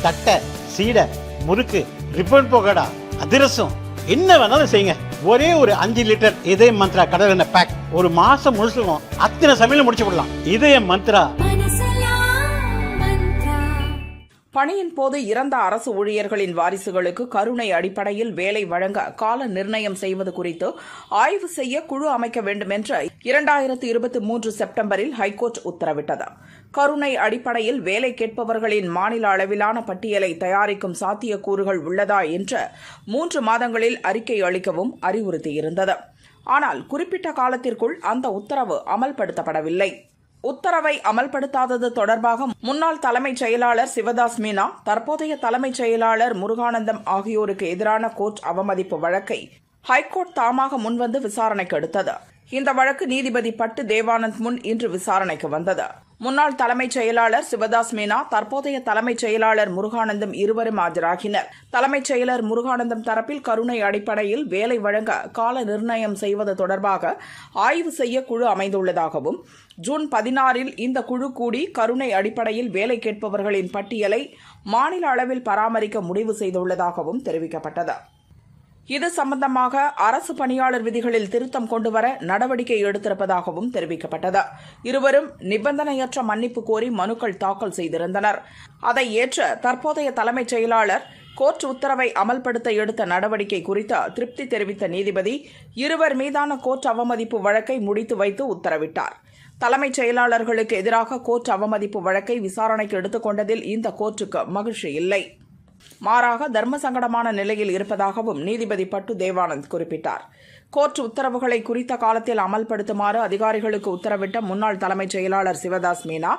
தட்டை, சீடை, முறுக்கு, ரிப்பன் பக்கோடா, அதிரசம் என்ன வேணாலும் செய்யுங்க. ஒரே ஒரு 5 லிட்டர் இதய மந்த்ரா கடல் எண்ணெய் பேக் ஒரு மாசம் முழுசுக்கும் அத்தனை சமையல முடிச்சு விடலாம். இதய மந்த்ரா. பணியின் போது இறந்த அரசு ஊழியர்களின் வாரிசுகளுக்கு கருணை அடிப்படையில் வேலை வழங்க கால நிர்ணயம் செய்வது குறித்து ஆய்வு செய்ய குழு அமைக்க வேண்டும் என்று 2023 செப்டம்பரில் ஹைகோர்ட் உத்தரவிட்டது. கருணை அடிப்படையில் வேலை கேட்பவர்களின் மாநில அளவிலான பட்டியலை தயாரிக்கும் சாத்தியக்கூறுகள் உள்ளதா என்று 3 மாதங்களில் அறிக்கை அளிக்கவும் அறிவுறுத்தியிருந்தது. ஆனால் குறிப்பிட்ட காலத்திற்குள் அந்த உத்தரவு அமல்படுத்தப்படவில்லை. உத்தரவை அமல்படுத்தாதது தொடர்பாக முன்னாள் தலைமைச் செயலாளர் சிவதாஸ் மீனா, தற்போதைய தலைமைச் செயலாளர் முருகானந்தம் ஆகியோருக்கு எதிரான கோர்ட் அவமதிப்பு வழக்கை ஹைகோர்ட் தாமாக முன்வந்து விசாரணைக்கு எடுத்தது. இந்த வழக்கு நீதிபதி பட்டு தேவானந்த் முன் இன்று விசாரணைக்கு வந்தது. முன்னாள் தலைமைச் செயலாளர் சிவதாஸ் மீனா, தற்போதைய தலைமைச் செயலாளர் முருகானந்தம் இருவரும் ஆஜராகினர். தலைமைச் செயலர் முருகானந்தம் தரப்பில் கருணை அடிப்படையில் வேலை வழங்க கால நிர்ணயம் செய்வது தொடர்பாக ஆய்வு செய்ய குழு அமைந்துள்ளதாகவும், ஜூன் 16 இந்த குழு கூடி கருணை அடிப்படையில் வேலை கேட்பவர்களின் பட்டியலை மாநில அளவில் பராமரிக்க முடிவு செய்துள்ளதாகவும் தெரிவிக்கப்பட்டது. இது சம்பந்தமாக அரசு பணியாளர் விதிகளில் திருத்தம் கொண்டுவர நடவடிக்கை எடுத்திருப்பதாகவும் தெரிவிக்கப்பட்டது. இருவரும் நிபந்தனையற்ற மன்னிப்பு கோரி மனுக்கள் தாக்கல் செய்திருந்தனர். அதை ஏற்ற தற்போதைய தலைமைச் செயலாளர் கோர்ட் உத்தரவை அமல்படுத்த எடுத்த நடவடிக்கை குறித்து திருப்தி தெரிவித்த நீதிபதி இருவர் மீதான கோர்ட் அவமதிப்பு வழக்கை முடித்து வைத்து உத்தரவிட்டார். தலைமைச் செயலாளர்களுக்கு எதிராக கோர்ட் அவமதிப்பு வழக்கை விசாரணைக்கு எடுத்துக் கொண்டதில் இந்த கோர்ட்டுக்கு மகிழ்ச்சி இல்லை. மாறாக தர்ம சங்கடமான நிலையில் இருப்பதாகவும் நீதிபதி பட்டு தேவானந்த் குறிப்பிட்டார். கோர்ட் உத்தரவுகளை குறித்த காலத்தில் அமல்படுத்துமாறு அதிகாரிகளுக்கு உத்தரவிட்ட முன்னாள் தலைமைச் செயலாளர் சிவதாஸ் மீனா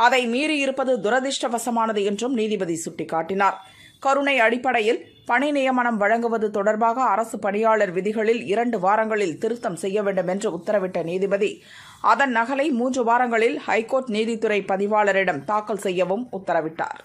அதை மீறியிருப்பது துரதிருஷ்டவசமானது என்றும் நீதிபதி சுட்டிக்காட்டினார். கருணை அடிப்படையில் பணி நியமனம் வழங்குவது தொடர்பாக அரசு பணியாளர் விதிகளில் 2 வாரங்களில் திருத்தம் செய்ய வேண்டும் என்று உத்தரவிட்ட நீதிபதி அதன் நகலை 3 வாரங்களில் ஹைகோர்ட் நீதித்துறை பதிவாளரிடம் தாக்கல் செய்யவும் உத்தரவிட்டார்.